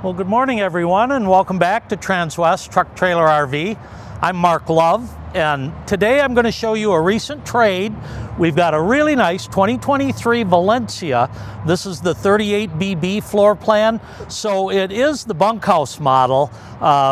Well, good morning everyone, and welcome back to Transwest Truck Trailer RV. I'm Mark Love, and today I'm going to show you a recent trade. We've got a really nice 2023 Valencia. This is the 38BB floor plan, so it is the bunkhouse model.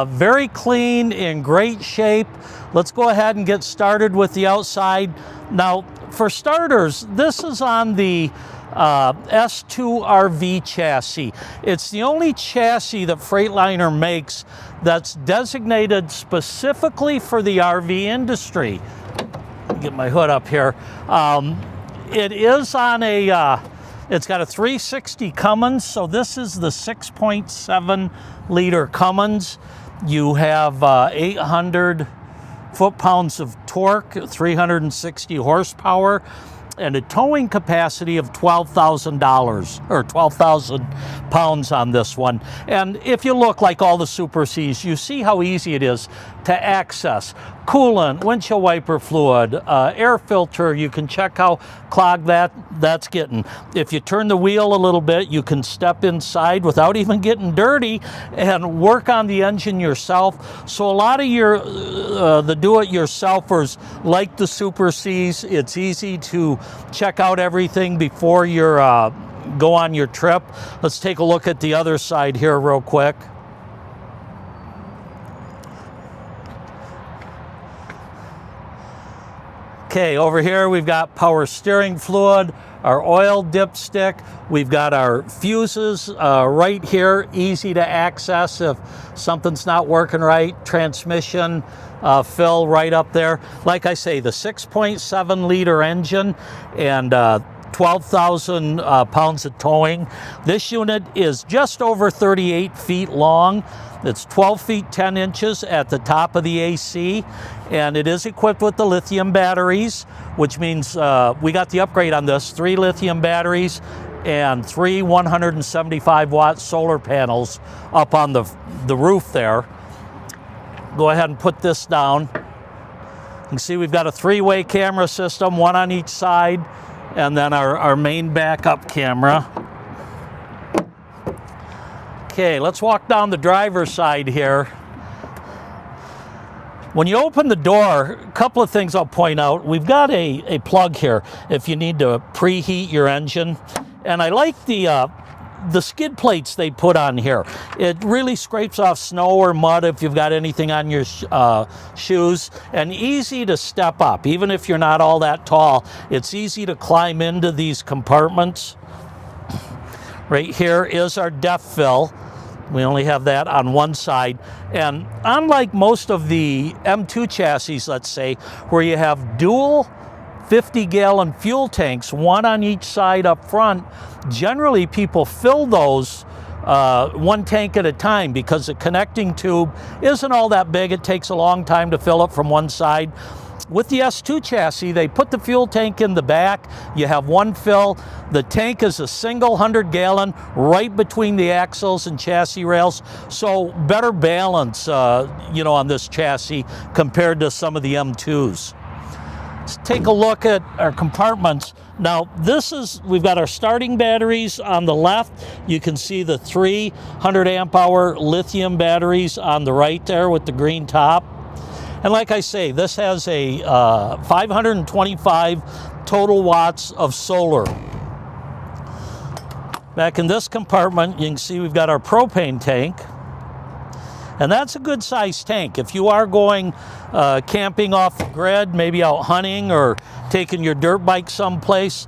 Very clean, in great shape. Let's go ahead and get started with the outside. Now, for starters, this is on the S2 RV chassis. It's the only chassis that Freightliner makes that's designated specifically for the RV industry. Get my hood up here. It is on a, it's got a 360 Cummins, so this is the 6.7 liter Cummins. You have 800 foot-pounds of torque, 360 horsepower, and a towing capacity of $12,000 or 12,000 pounds on this one. And if you look like all the Super Cs, you see how easy it is to access. Coolant, windshield wiper fluid, air filter, you can check how clogged that's getting. If you turn the wheel a little bit, you can step inside without even getting dirty and work on the engine yourself. So a lot of your the do-it-yourselfers like the Super Cs. It's easy to check out everything before you go on your trip. Let's take a look at the other side here real quick. Okay, over here we've got power steering fluid, our oil dipstick, we've got our fuses right here, easy to access if something's not working right, transmission fill right up there. Like I say, the 6.7 liter engine and 12,000 pounds of towing. This unit is just over 38 feet long. It's 12 feet 10 inches at the top of the AC, and it is equipped with the lithium batteries, which means we got the upgrade on this, 3 lithium batteries and 3 175 watt solar panels up on the roof there. Go ahead and put this down. You can see we've got a 3-way camera system, 1 on each side, and then our main backup camera. Okay, let's walk down the driver's side here. When you open the door, a couple of things I'll point out. We've got a plug here if you need to preheat your engine. And I like the skid plates they put on here. It really scrapes off snow or mud if you've got anything on your shoes, and easy to step up. Even if you're not all that tall, it's easy to climb into these compartments. Right here is our depth fill. We only have that on one side. And unlike most of the M2 chassis, let's say, where you have dual 50-gallon fuel tanks, 1 on each side up front, generally people fill those 1 tank at a time because the connecting tube isn't all that big. It takes a long time to fill it from one side. With the S2 chassis, they put the fuel tank in the back. You have 1 fill. The tank is a single 100-gallon right between the axles and chassis rails. So better balance, on this chassis compared to some of the M2s. Let's take a look at our compartments. Now, we've got our starting batteries on the left. You can see the 300 amp hour lithium batteries on the right there with the green top. And like I say, this has a 525 total watts of solar. Back in this compartment, you can see we've got our propane tank. And that's a good sized tank. If you are going camping off the grid, maybe out hunting or taking your dirt bike someplace,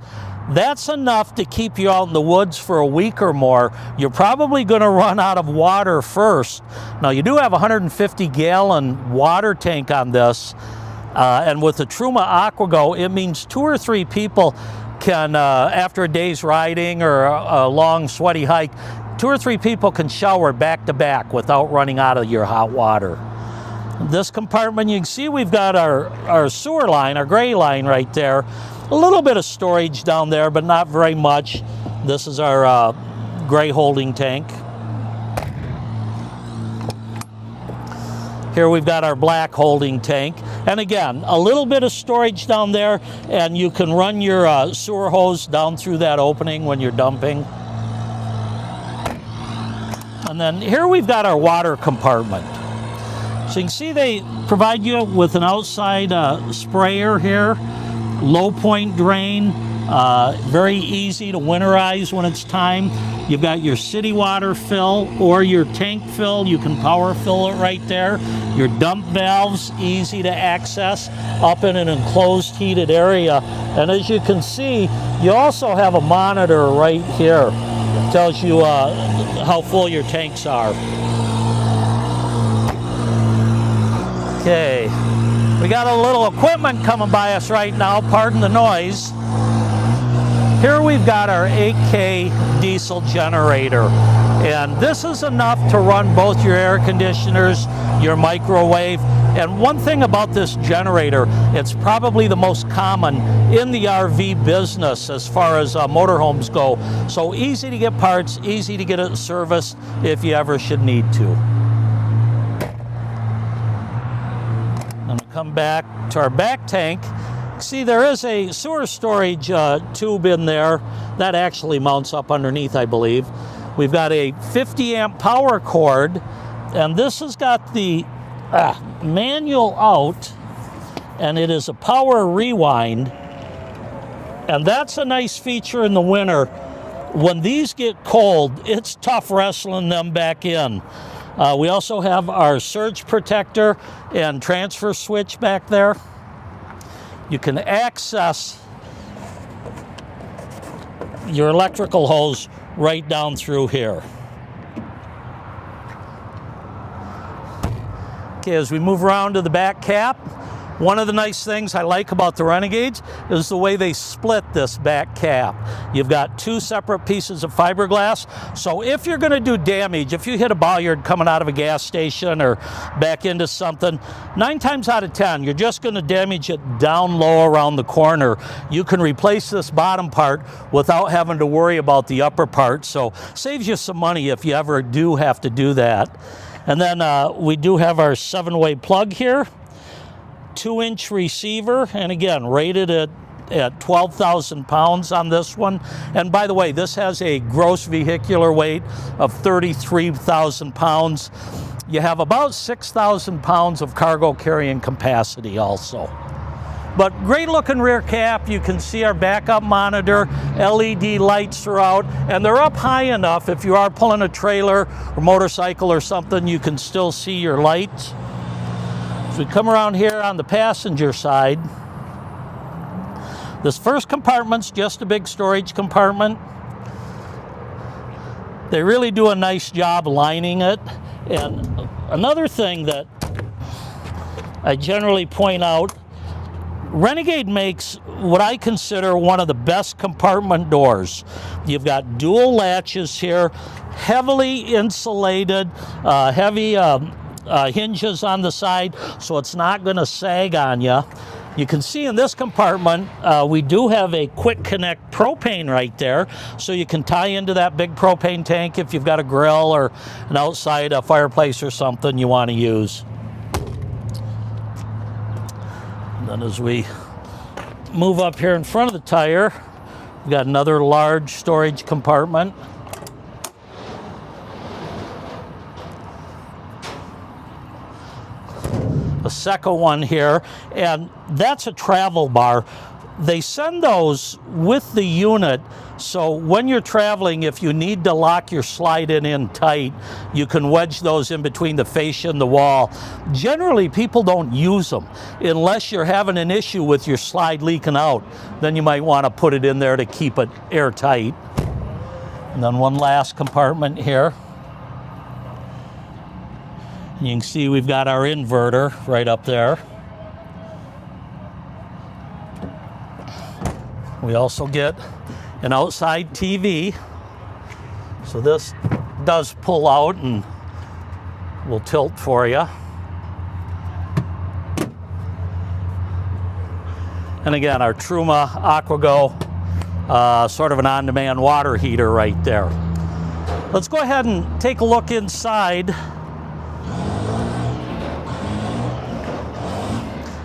that's enough to keep you out in the woods for a week or more. You're probably going to run out of water first. Now, you do have a 150-gallon water tank on this, and with the Truma AquaGo, it means 2 or 3 people can, after a day's riding or a long sweaty hike, 2 or 3 people can shower back to back without running out of your hot water. This compartment, you can see we've got our sewer line, our gray line right there. A little bit of storage down there, but not very much. This is our gray holding tank. Here we've got our black holding tank. And again, a little bit of storage down there, and you can run your sewer hose down through that opening when you're dumping. And then here we've got our water compartment. So you can see they provide you with an outside sprayer here, low point drain, very easy to winterize when it's time. You've got your city water fill or your tank fill. You can power fill it right there. Your dump valves, easy to access up in an enclosed heated area. And as you can see, you also have a monitor right here. It tells you how full your tanks are. Okay, we got a little equipment coming by us right now, pardon the noise. Here we've got our 8K diesel generator, and this is enough to run both your air conditioners, your microwave. And one thing about this generator, it's probably the most common in the RV business as far as motorhomes go. So easy to get parts, easy to get it serviced if you ever should need to. I'm gonna come back to our back tank. See, there is a sewer storage tube in there that actually mounts up underneath, I believe. We've got a 50 amp power cord, and this has got the manual out, and it is a power rewind. And that's a nice feature in the winter. When these get cold, it's tough wrestling them back in. We also have our surge protector and transfer switch back there. You can access your electrical hose right down through here. Okay, as we move around to the back cap, one of the nice things I like about the Renegades is the way they split this back cap. You've got two separate pieces of fiberglass, so if you're going to do damage, if you hit a bollard coming out of a gas station or back into something, 9 times out of 10, you're just going to damage it down low around the corner. You can replace this bottom part without having to worry about the upper part, so saves you some money if you ever do have to do that. And then we do have our 7-way plug here. 2-inch receiver, and again rated at 12,000 pounds on this one. And by the way, this has a gross vehicular weight of 33,000 pounds. You have about 6,000 pounds of cargo carrying capacity also. But great looking rear cap. You can see our backup monitor, LED lights throughout, and they're up high enough if you are pulling a trailer or motorcycle or something, you can still see your lights. As we come around here on the passenger side, this first compartment's just a big storage compartment. They really do a nice job lining it. And another thing that I generally point out, Renegade makes what I consider one of the best compartment doors. You've got dual latches here, heavily insulated, heavy hinges on the side, so it's not going to sag on you. You can see in this compartment, we do have a quick connect propane right there, so you can tie into that big propane tank if you've got a grill or an outside fireplace or something you want to use. And then as we move up here in front of the tire, we've got another large storage compartment. A second one here, and that's a travel bar. They send those with the unit, so when you're traveling, if you need to lock your slide in tight, you can wedge those in between the fascia and the wall. Generally, people don't use them unless you're having an issue with your slide leaking out. Then you might want to put it in there to keep it airtight. And then one last compartment here. You can see we've got our inverter right up there. We also get an outside TV. So this does pull out and will tilt for you. And again, our Truma AquaGo, sort of an on-demand water heater right there. Let's go ahead and take a look inside.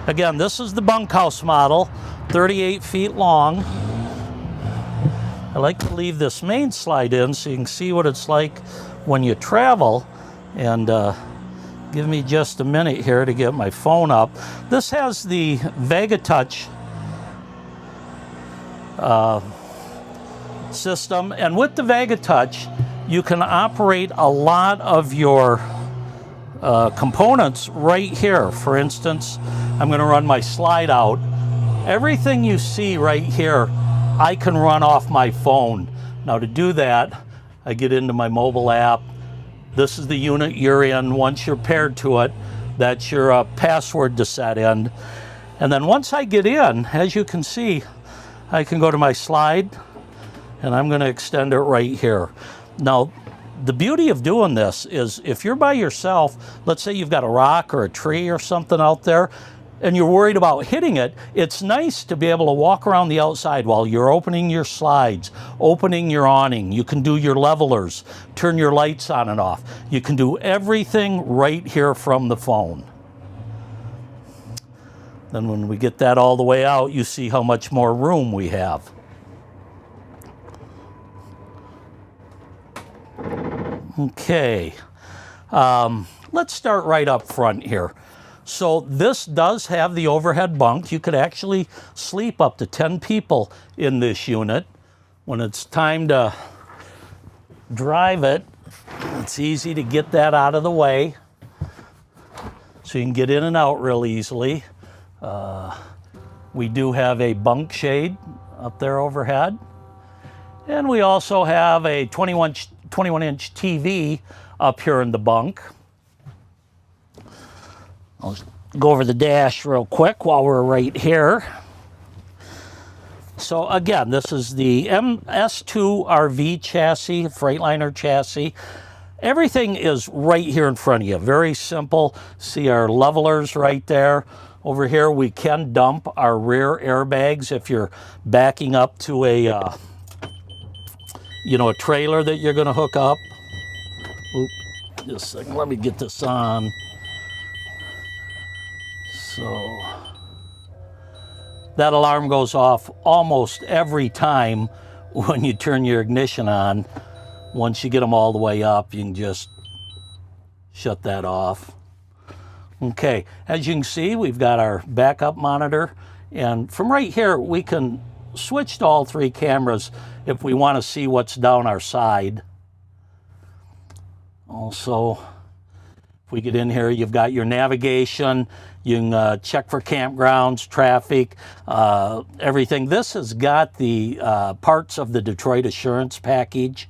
Again, this is the bunkhouse model, 38 feet long. I like to leave this main slide in so you can see what it's like when you travel, and give me just a minute here to get my phone up. This has the VegaTouch system, and with the VegaTouch you can operate a lot of your components right here. For instance, I'm going to run my slide out. Everything you see right here I can run off my phone. Now to do that, I get into my mobile app. This is the unit you're in. Once you're paired to it, that's your password to set in. And then once I get in, as you can see, I can go to my slide, and I'm going to extend it right here. Now, the beauty of doing this is if you're by yourself, let's say you've got a rock or a tree or something out there, and you're worried about hitting it, it's nice to be able to walk around the outside while you're opening your slides, opening your awning. You can do your levelers, turn your lights on and off. You can do everything right here from the phone. Then when we get that all the way out, you see how much more room we have. Okay, let's start right up front here. So this does have the overhead bunk. You could actually sleep up to 10 people in this unit. When it's time to drive it, it's easy to get that out of the way so you can get in and out real easily. We do have a bunk shade up there overhead. And we also have a 21-inch TV up here in the bunk. I'll go over the dash real quick while we're right here. So again, this is the S2 RV chassis, Freightliner chassis. Everything is right here in front of you. Very simple. See our levelers right there. Over here we can dump our rear airbags if you're backing up to a a trailer that you're going to hook up. Oop, just a second. Let me get this on. So that alarm goes off almost every time when you turn your ignition on. Once you get them all the way up, you can just shut that off. Okay, as you can see, we've got our backup monitor, and from right here we can switch to all three cameras if we want to see what's down our side. Also, if we get in here, you've got your navigation. You can check for campgrounds, traffic, everything. This has got the parts of the Detroit Assurance package.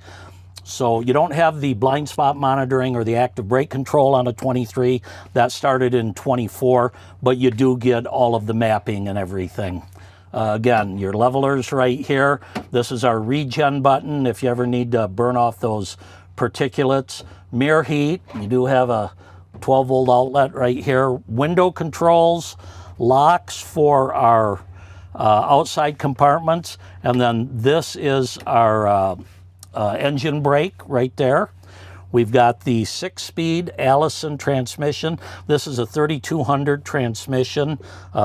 So you don't have the blind spot monitoring or the active brake control on a 23. That started in 24, but you do get all of the mapping and everything. Again, your levelers right here. This is our regen button if you ever need to burn off those particulates. Mirror heat, you do have a 12-volt outlet right here. Window controls, locks for our outside compartments, and then this is our engine brake right there. We've got the 6-speed Allison transmission. This is a 3200 transmission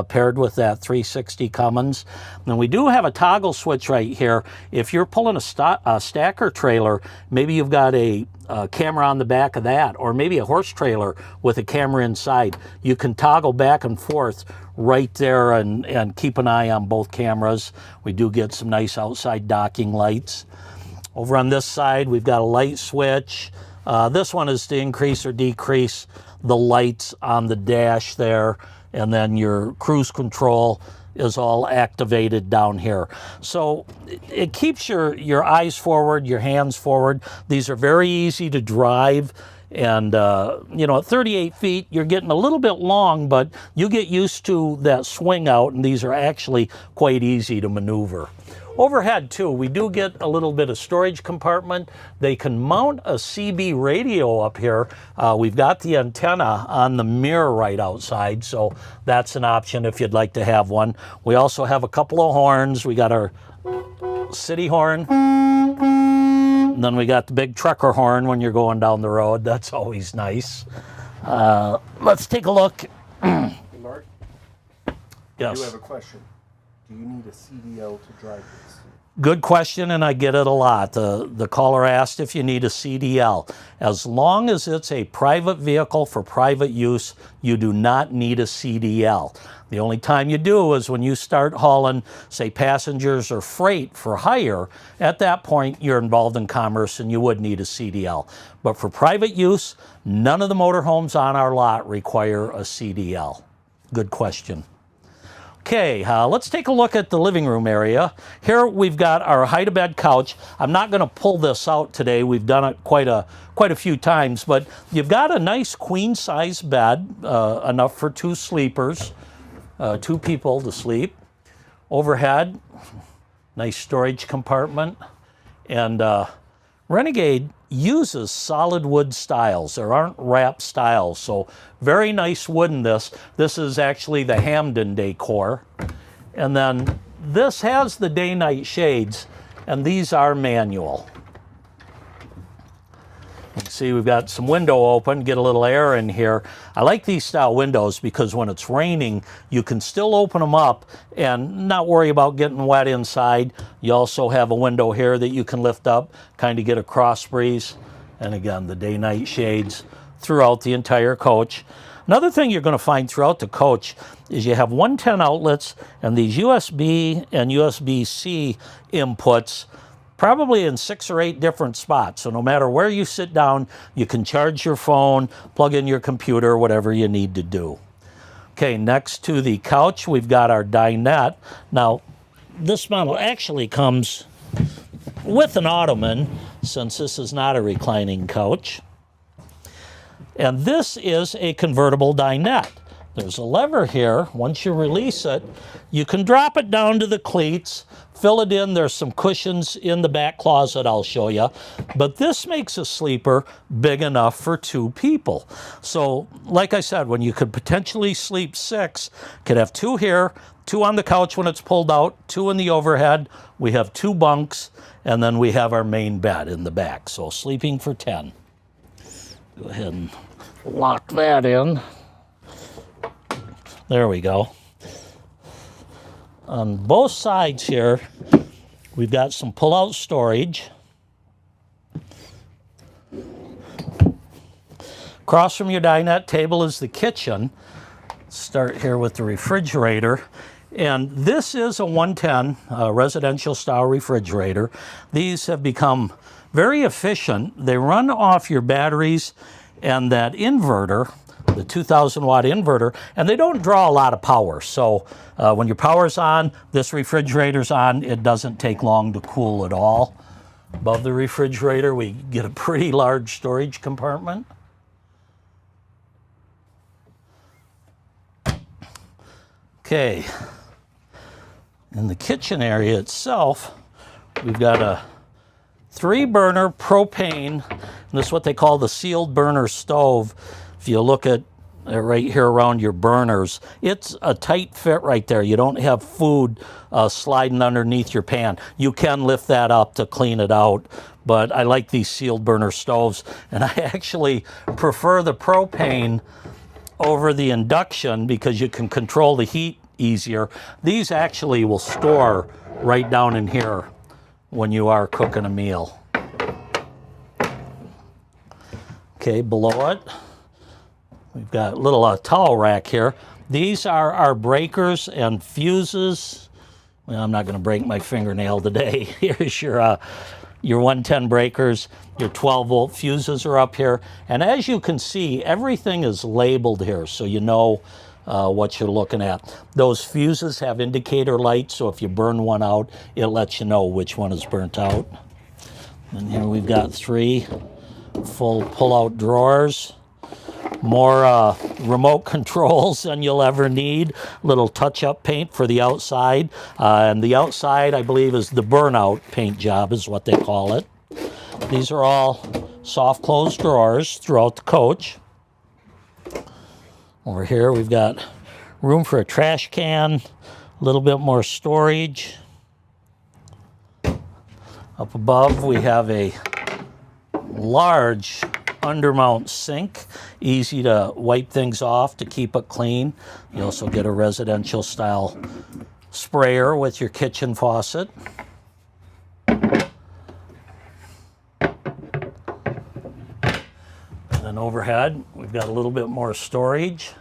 paired with that 360 Cummins. And we do have a toggle switch right here. If you're pulling a stacker trailer, maybe you've got a camera on the back of that, or maybe a horse trailer with a camera inside. You can toggle back and forth right there and keep an eye on both cameras. We do get some nice outside docking lights. Over on this side, we've got a light switch. This one is to increase or decrease the lights on the dash there, and then your cruise control is all activated down here. So it keeps your eyes forward, your hands forward. These are very easy to drive, and at 38 feet, you're getting a little bit long, but you get used to that swing out, and these are actually quite easy to maneuver. Overhead too, we do get a little bit of storage compartment. They can mount a CB radio up here. We've got the antenna on the mirror right outside, so that's an option if you'd like to have one. We also have a couple of horns. We got our city horn, and then we got the big trucker horn when you're going down the road. That's always nice. Let's take a look. Hey Mark, Yes. I do have a question. Do you need a CDL to drive this? Good question, and I get it a lot. The caller asked if you need a CDL. As long as it's a private vehicle for private use, you do not need a CDL. The only time you do is when you start hauling, say, passengers or freight for hire. At that point, you're involved in commerce and you would need a CDL. But for private use, none of the motorhomes on our lot require a CDL. Good question. Okay, let's take a look at the living room area. Here we've got our hide-a-bed couch. I'm not going to pull this out today. We've done it quite a few times, but you've got a nice queen-size bed, enough for 2 sleepers, 2 people to sleep. Overhead, nice storage compartment, and Renegade uses solid wood stiles. There aren't wrap stiles, so very nice wood in this. This is actually the Hamden decor. And then this has the day-night shades, and these are manual. You can see we've got some window open, get a little air in here. I like these style windows because when it's raining, you can still open them up and not worry about getting wet inside. You also have a window here that you can lift up, kind of get a cross breeze. And again, the day-night shades throughout the entire coach. Another thing you're going to find throughout the coach is you have 110 outlets and these USB and USB-C inputs, probably in 6 or 8 different spots. So no matter where you sit down, you can charge your phone, plug in your computer, whatever you need to do. Okay, next to the couch, we've got our dinette. Now, this model actually comes with an ottoman, since this is not a reclining couch. And this is a convertible dinette. There's a lever here. Once you release it, you can drop it down to the cleats, fill it in. There's some cushions in the back closet I'll show you. But this makes a sleeper big enough for 2 people. So, like I said, when you could potentially sleep 6, could have 2 here, 2 on the couch when it's pulled out, 2 in the overhead. We have 2 bunks, and then we have our main bed in the back. So sleeping for 10. Go ahead and lock that in. There we go. On both sides here, we've got some pull-out storage. Across from your dinette table is the kitchen. Start here with the refrigerator. And this is a 110 residential style refrigerator. These have become very efficient. They run off your batteries and that inverter, the 2,000 watt inverter, and they don't draw a lot of power. So when your power's on, this refrigerator's on, it doesn't take long to cool at all. Above the refrigerator, we get a pretty large storage compartment. Okay, in the kitchen area itself, we've got a 3-burner propane, and this is what they call the sealed burner stove. If you look at right here around your burners, it's a tight fit right there. You don't have food sliding underneath your pan. You can lift that up to clean it out, but I like these sealed burner stoves, and I actually prefer the propane over the induction because you can control the heat easier. These actually will store right down in here when you are cooking a meal. Okay, below it, we've got a little towel rack here. These are our breakers and fuses. Well, I'm not going to break my fingernail today. Here's your 110 breakers. Your 12-volt fuses are up here. And as you can see, everything is labeled here, so you know what you're looking at. Those fuses have indicator lights, so if you burn one out, it lets you know which one is burnt out. And here we've got 3 full pull-out drawers. More remote controls than you'll ever need. Little touch-up paint for the outside. And the outside, I believe, is the burnout paint job is what they call it. These are all soft closed drawers throughout the coach. Over here we've got room for a trash can, a little bit more storage. Up above we have a large undermount sink, easy to wipe things off to keep it clean. You also get a residential style sprayer with your kitchen faucet. overhead, we've got a little bit more storage.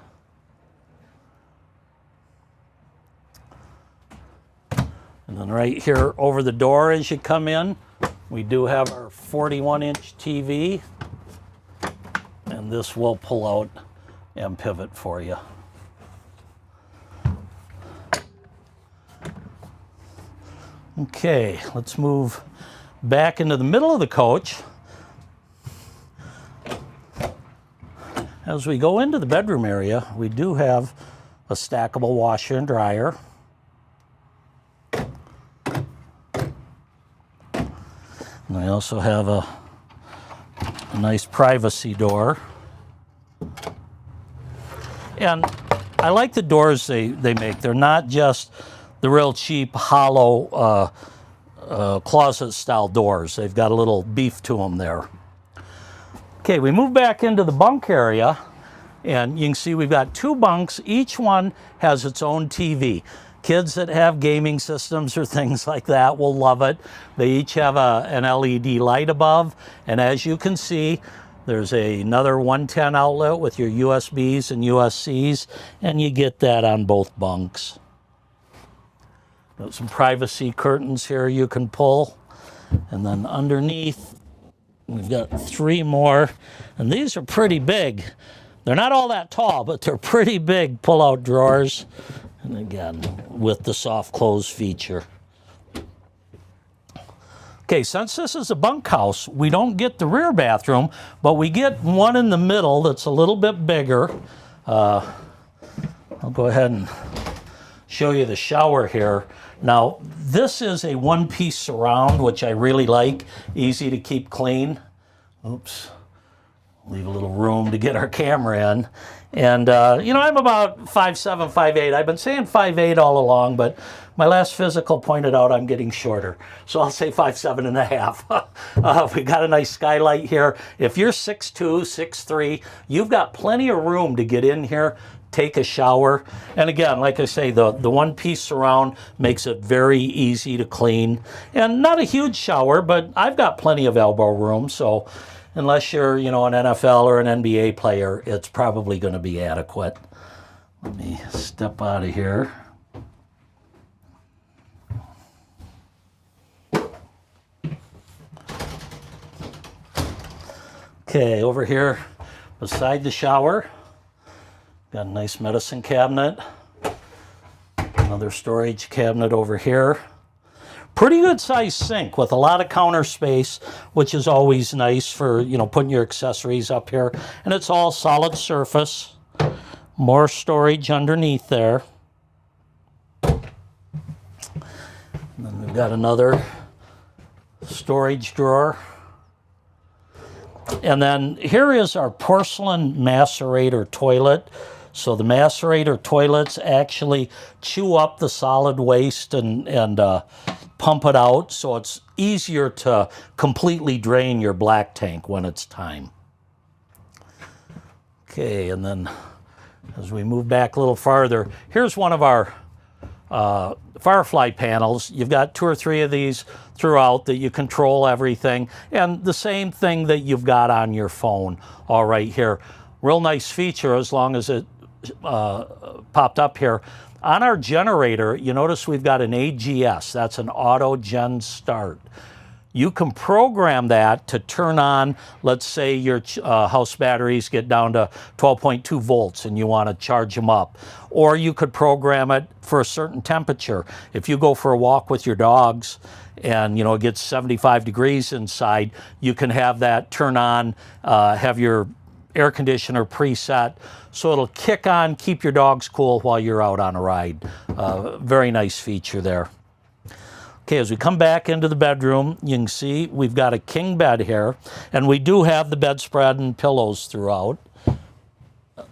And then right here over the door as you come in, we do have our 41-inch TV. And this will pull out and pivot for you. Okay, let's move back into the middle of the coach. As we go into the bedroom area, we do have a stackable washer and dryer. And I also have a nice privacy door. And I like the doors they make. They're not just the real cheap, hollow closet-style doors. They've got a little beef to them there. Okay, we move back into the bunk area, and you can see we've got 2 bunks. Each one has its own TV. Kids that have gaming systems or things like that will love it. They each have an LED light above, and as you can see, there's another 110 outlet with your USBs and USCs, and you get that on both bunks. Got some privacy curtains here you can pull, and then underneath we've got 3 more, and these are pretty big. They're not all that tall, but they're pretty big pull-out drawers, and again with the soft close feature. Okay, since this is a bunkhouse, we don't get the rear bathroom, but we get one in the middle that's a little bit bigger. I'll go ahead and show you the shower here. Now, this is a one-piece surround, which I really like. Easy to keep clean. Oops. Leave a little room to get our camera in. And, you know, I'm about 5'7", 5'8". I've been saying 5'8" all along, but my last physical pointed out I'm getting shorter. So I'll say 5'7 and a half. We got a nice skylight here. If you're 6'2", 6'3", you've got plenty of room to get in here, take a shower. And again, like I say, the one-piece surround makes it very easy to clean. And not a huge shower, but I've got plenty of elbow room, so unless you're, you know, an NFL or an NBA player, it's probably going to be adequate. Let me step out of here. Okay, over here beside the shower, got a nice medicine cabinet. Another storage cabinet over here. Pretty good sized sink with a lot of counter space, which is always nice for, you know, putting your accessories up here. And it's all solid surface. More storage underneath there. And then we've got another storage drawer. And then here is our porcelain macerator toilet. So the macerator toilets actually chew up the solid waste and pump it out, so it's easier to completely drain your black tank when it's time. Okay, and then as we move back a little farther, here's one of our Firefly panels. You've got 2 or 3 of these throughout that you control everything, and the same thing that you've got on your phone all right here. Real nice feature as long as it popped up here. On our generator, you notice we've got an AGS. That's an auto gen start. You can program that to turn on, let's say your house batteries get down to 12.2 volts and you want to charge them up. Or you could program it for a certain temperature. If you go for a walk with your dogs and, you know, it gets 75 degrees inside, you can have that turn on, have your air conditioner preset, so it'll kick on, keep your dogs cool while you're out on a ride. Very nice feature there. Okay, as we come back into the bedroom, you can see we've got a king bed here, and we do have the bedspread and pillows throughout.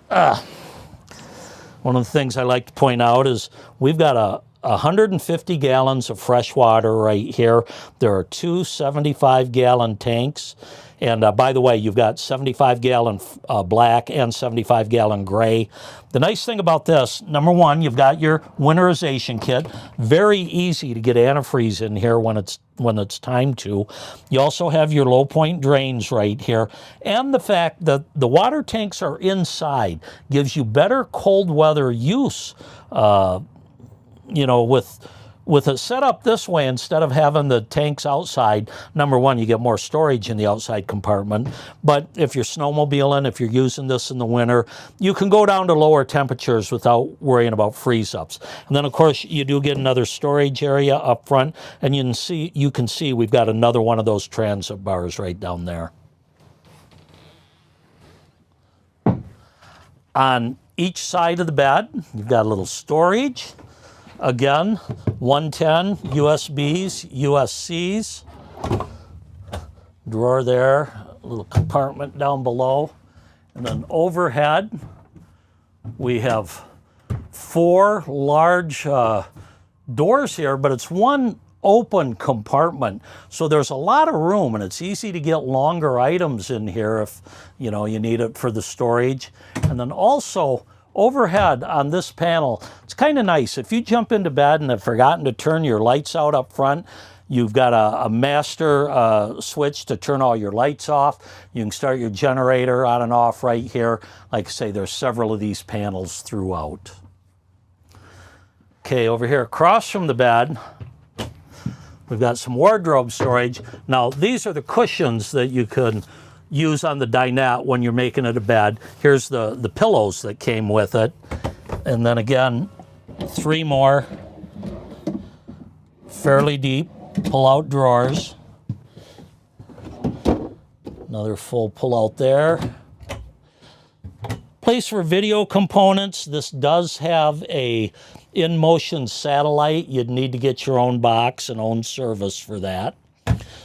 One of the things I like to point out is we've got 150 gallons of fresh water right here. There are two 75-gallon tanks. And by the way, you've got 75-gallon black and 75-gallon gray. The nice thing about this, number one, you've got your winterization kit. Very easy to get antifreeze in here when it's time to. You also have your low point drains right here. And the fact that the water tanks are inside gives you better cold weather use, you know, with it set up this way, instead of having the tanks outside, number one, you get more storage in the outside compartment. But if you're snowmobiling, if you're using this in the winter, you can go down to lower temperatures without worrying about freeze-ups. And then, of course, you do get another storage area up front, and you can see we've got another one of those transit bars right down there. On each side of the bed, you've got a little storage. Again, 110 USBs, USCs, drawer there, a little compartment down below. And then overhead, we have four large doors here, but it's one open compartment. So there's a lot of room, and it's easy to get longer items in here if you need it for the storage. And then also, overhead on this panel, it's kind of nice. If you jump into bed and have forgotten to turn your lights out up front, you've got a master switch to turn all your lights off. You can start your generator on and off right here. Like I say, there's several of these panels throughout. Okay, over here across from the bed, we've got some wardrobe storage. Now, these are the cushions that you can use on the dinette when you're making it a bed. Here's the pillows that came with it. And then again, three more fairly deep pull-out drawers. Another full pull-out there. Place for video components. This does have a in-motion satellite. You'd need to get your own box and own service for that.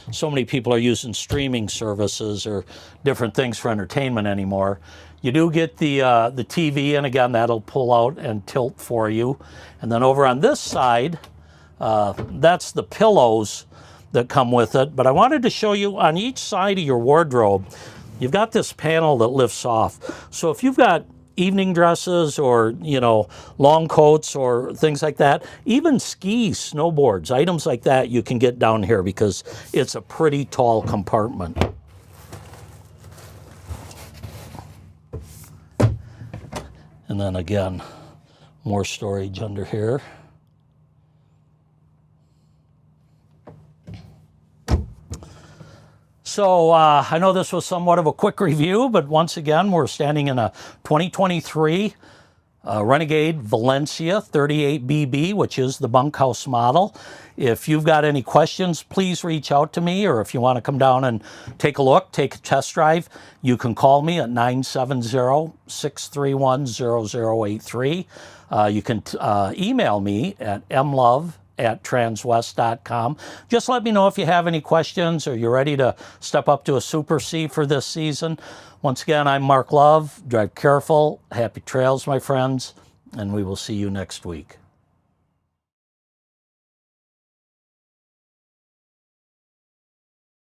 So many people are using streaming services or different things for entertainment anymore. You do get the TV, and again, that'll pull out and tilt for you. And then over on this side, that's the pillows that come with it. But I wanted to show you on each side of your wardrobe, you've got this panel that lifts off. So if you've got evening dresses or, long coats or things like that, even skis, snowboards, items like that, you can get down here because it's a pretty tall compartment. And then again, more storage under here. So I know this was somewhat of a quick review, but once again, we're standing in a 2023 Renegade Valencia 38BB, which is the bunkhouse model. If you've got any questions, please reach out to me, or if you want to come down and take a look, take a test drive, you can call me at 970-631-0083. You can email me at mlove@transwest.com. Just let me know if you have any questions or you're ready to step up to a Super C for this season. Once again, I'm Mark Love. Drive careful. Happy trails, my friends, and we will see you next week.